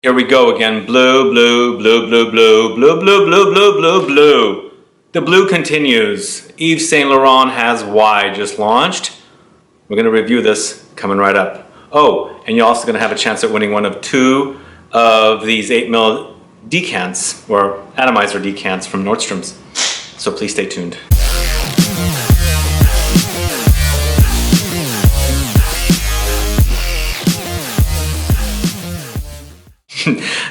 Here we go again. Blue, blue, blue, blue, blue, blue, blue, blue, blue, blue, blue. The blue continues. Yves Saint Laurent has Y just launched. We're going to review this coming right up. Oh, and you're also going to have a chance at winning one of two of these 8mm decants, or atomizer decants from Nordstrom's. So please stay tuned.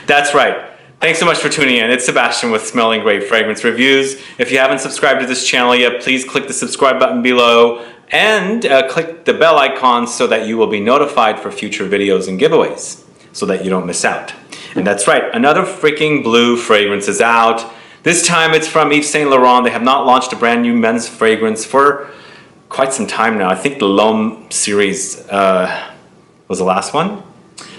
That's right. Thanks so much for tuning in. It's Sebastian with Smelling Great Fragrance Reviews. If you haven't subscribed to this channel yet, please click the subscribe button below and click the bell icon so that you will be notified for future videos and giveaways so that you don't miss out. And that's right, another freaking blue fragrance is out. This time it's from Yves Saint Laurent. They have not launched a brand new men's fragrance for quite some time now. I think the L'Homme series was the last one.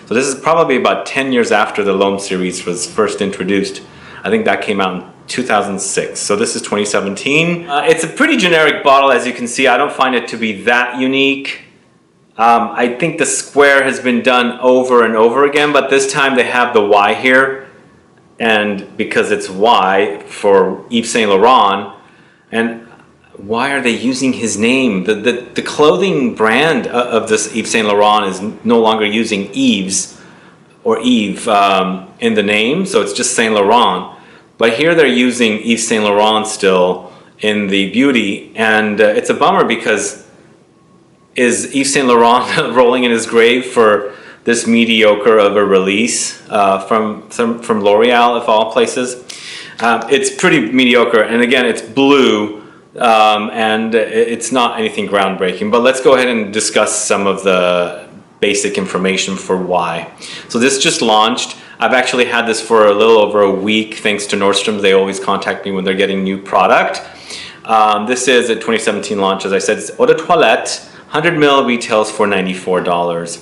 So this is probably about 10 years after the L'Homme series was first introduced. I think that came out in 2006. So this is 2017. It's a pretty generic bottle, as you can see. I don't find it to be that unique. I think the square has been done over and over again, but this time they have the Y here. And because it's Y for Yves Saint Laurent, and why are they using his name? The clothing brand of this Yves Saint Laurent is no longer using Yves or Yves in the name, so it's just Saint Laurent. But here they're using Yves Saint Laurent still in the beauty, and it's a bummer because is Yves Saint Laurent rolling in his grave for this mediocre of a release from L'Oreal, of all places? It's pretty mediocre, and again, it's blue. And it's not anything groundbreaking, but let's go ahead and discuss some of the basic information for why. So this just launched. I've actually had this for a little over a week thanks to Nordstrom. They always contact me when they're getting new product. This is a 2017 launch. As I said, it's eau de toilette, 100ml, retails for $94.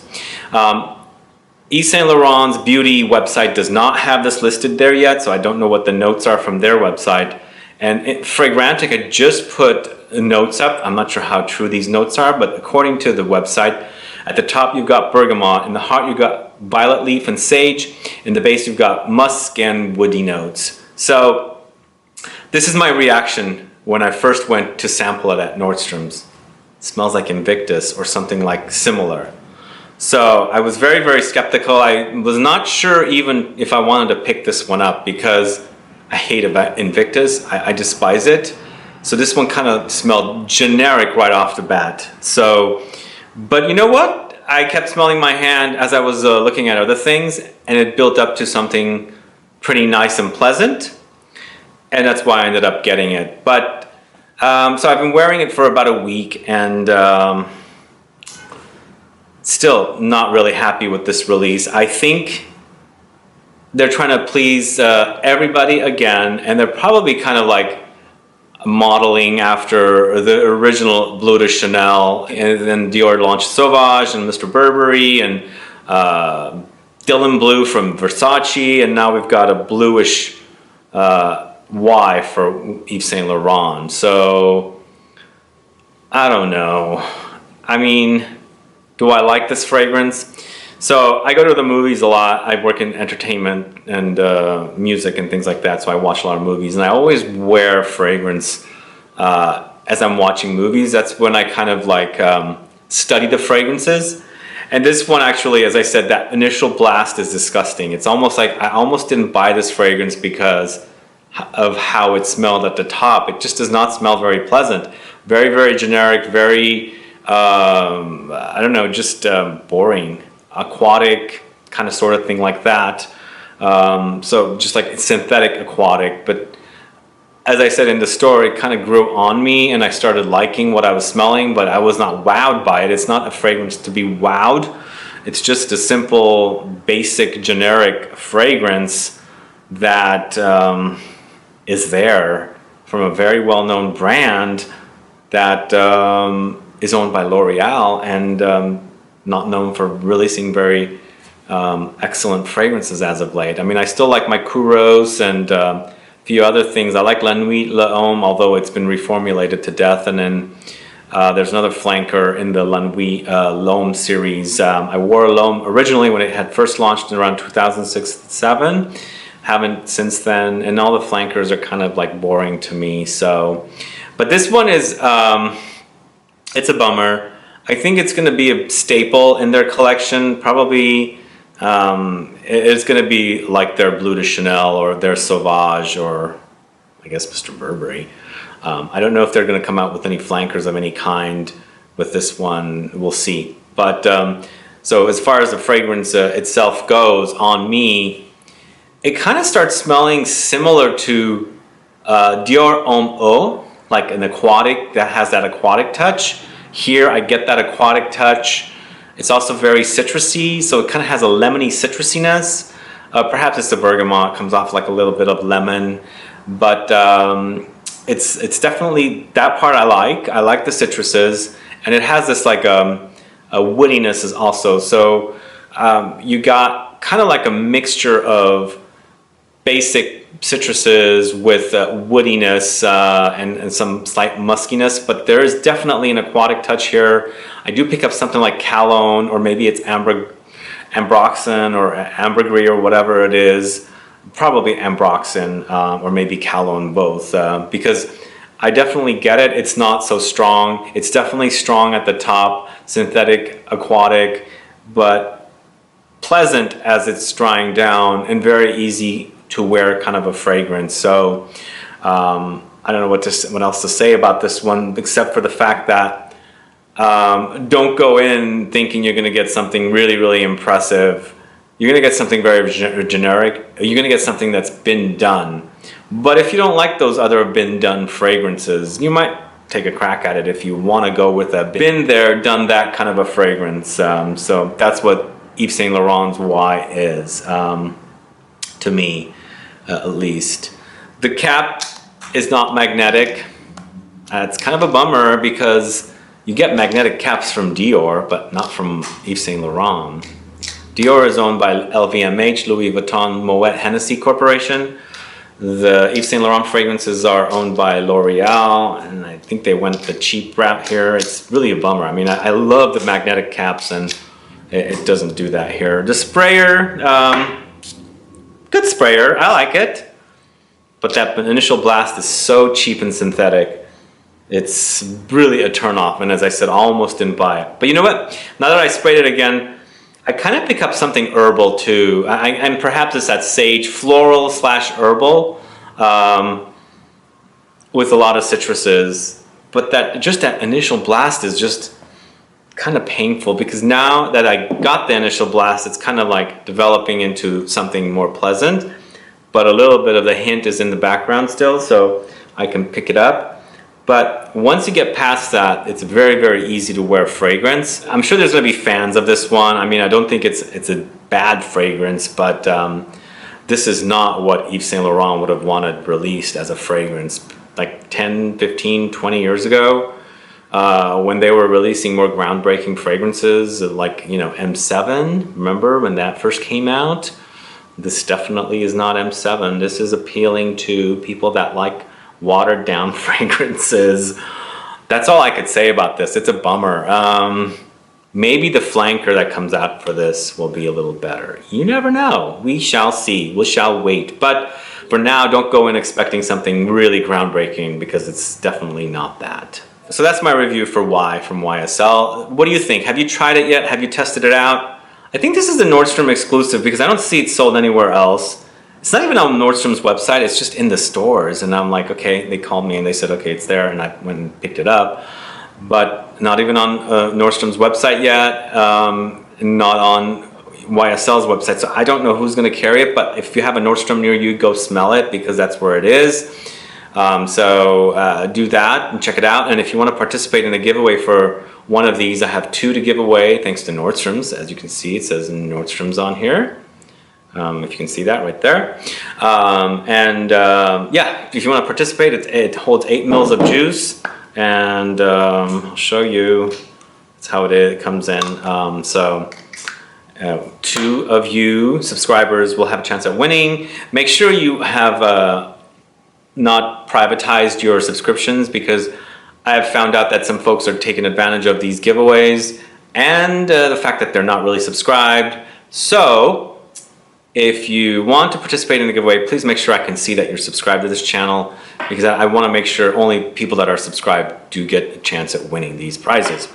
Yves Saint Laurent's beauty website does not have this listed there yet, so I don't know what the notes are from their website. And Fragrantica just put notes up. I'm not sure how true these notes are, but according to the website, at the top you've got bergamot, in the heart you've got violet leaf and sage, in the base you've got musk and woody notes. So this is my reaction when I first went to sample it at Nordstrom's. It smells like Invictus or something like similar. So I was very, very skeptical. I was not sure even if I wanted to pick this one up because I hate Invictus. I despise it. So this one kind of smelled generic right off the bat. So, but you know what? I kept smelling my hand as I was looking at other things, and it built up to something pretty nice and pleasant. And that's why I ended up getting it. But, so I've been wearing it for about a week, and still not really happy with this release. I think they're trying to please everybody again, and they're probably kind of like modeling after the original Bleu de Chanel, and then Dior launched Sauvage and Mr. Burberry and Dylan Blue from Versace, and now we've got a bluish Y for Yves Saint Laurent. So I don't know. I mean, do I like this fragrance? So I go to the movies a lot. I work in entertainment and music and things like that, so I watch a lot of movies, and I always wear fragrance as I'm watching movies. That's when I kind of like study the fragrances. And this one actually, as I said, that initial blast is disgusting. It's almost like I almost didn't buy this fragrance because of how it smelled at the top. It just does not smell very pleasant. Very, very generic, very, I don't know, just boring. Aquatic kind of sort of thing like that. So just like synthetic aquatic, but as I said in the story, it kind of grew on me and I started liking what I was smelling, but I was not wowed by it. It's not a fragrance to be wowed. It's just a simple, basic, generic fragrance that is there from a very well-known brand that is owned by L'Oreal and not known for releasing very excellent fragrances as of late. I mean, I still like my Kouros and a few other things. I like La Nuit L'Homme, although it's been reformulated to death. And then There's another flanker in the Lanui L'Homme series. I wore L'Homme originally when it had first launched in around 2006-7. Haven't since then, and all the flankers are kind of like boring to me. So, but this one is, it's a bummer. I think it's going to be a staple in their collection. Probably, it's going to be like their Bleu de Chanel or their Sauvage or I guess Mr. Burberry. I don't know if they're going to come out with any flankers of any kind with this one. We'll see. But so as far as the fragrance itself goes, on me, it kind of starts smelling similar to Dior Homme Eau, like an aquatic that has that aquatic touch. Here I get that aquatic touch. It's also very citrusy, so it kind of has a lemony citrusiness. Perhaps it's the bergamot, comes off like a little bit of lemon, but it's definitely that part I like. I like the citruses, and it has this like a woodiness is also. So you got kind of like a mixture of basic citruses with woodiness and some slight muskiness, but there is definitely an aquatic touch here. I do pick up something like Cologne, or maybe it's Ambroxan or ambergris or whatever it is. Probably Ambroxan or maybe Cologne, both, because I definitely get it. It's not so strong. It's definitely strong at the top, synthetic, aquatic, but pleasant as it's drying down and very easy to wear kind of a fragrance. So I don't know what else to say about this one, except for the fact that don't go in thinking you're going to get something really, really impressive. You're going to get something very generic. You're going to get something that's been done. But if you don't like those other been done fragrances, you might take a crack at it if you want to go with a been there, done that kind of a fragrance. So that's what Yves Saint Laurent's Y is, to me, at least. The cap is not magnetic. It's kind of a bummer because you get magnetic caps from Dior, but not from Yves Saint Laurent. Dior is owned by LVMH, Louis Vuitton Moet Hennessy Corporation. The Yves Saint Laurent fragrances are owned by L'Oreal, and I think they went the cheap route here. It's really a bummer. I mean, I love the magnetic caps, and it doesn't do that here. The sprayer, good sprayer. I like it. But that initial blast is so cheap and synthetic. It's really a turnoff, and as I said, almost didn't buy it. But you know what? Now that I sprayed it again, I kind of pick up something herbal too, and perhaps it's that sage, floral / herbal, with a lot of citruses. But that initial blast is just kind of painful, because now that I got the initial blast, it's kind of like developing into something more pleasant, but a little bit of the hint is in the background still, so I can pick it up. But once you get past that, it's very, very easy to wear fragrance. I'm sure there's going to be fans of this one. I mean, I don't think it's a bad fragrance, but this is not what Yves Saint Laurent would have wanted released as a fragrance like 10, 15, 20 years ago, when they were releasing more groundbreaking fragrances like, you know, M7. Remember when that first came out? This definitely is not M7. This is appealing to people that like watered down fragrances. That's all I could say about this. It's a bummer. Maybe the flanker that comes out for this will be a little better. You never know. We shall see. We shall wait. But for now, don't go in expecting something really groundbreaking, because it's definitely not that. So that's my review for Y from YSL. What do you think? Have you tried it yet? Have you tested it out? I think this is a Nordstrom exclusive, because I don't see it sold anywhere else. It's not even on Nordstrom's website, it's just in the stores. And I'm like, okay, they called me and they said, okay, it's there. And I went and picked it up. But not even on Nordstrom's website yet, not on YSL's website. So I don't know who's gonna carry it, but if you have a Nordstrom near you, go smell it, because that's where it is. So do that and check it out. And if you wanna participate in a giveaway for one of these, I have 2 to give away thanks to Nordstrom's. As you can see, it says Nordstrom's on here. If you can see that right there. Yeah, if you want to participate, it holds 8 mils of juice, and I'll show you. That's how it comes in. 2 of you subscribers will have a chance at winning. Make sure you have not privatized your subscriptions, because I have found out that some folks are taking advantage of these giveaways and the fact that they're not really subscribed. So if you want to participate in the giveaway, please make sure I can see that you're subscribed to this channel, because I want to make sure only people that are subscribed do get a chance at winning these prizes.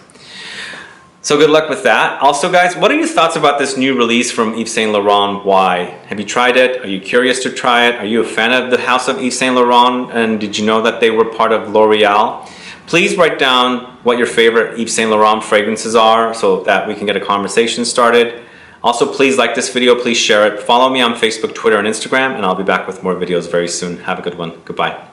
So good luck with that. Also guys, what are your thoughts about this new release from Yves Saint Laurent? Why? Have you tried it? Are you curious to try it? Are you a fan of the house of Yves Saint Laurent? And did you know that they were part of L'Oreal? Please write down what your favorite Yves Saint Laurent fragrances are so that we can get a conversation started. Also, please like this video, please share it. Follow me on Facebook, Twitter, and Instagram, and I'll be back with more videos very soon. Have a good one. Goodbye.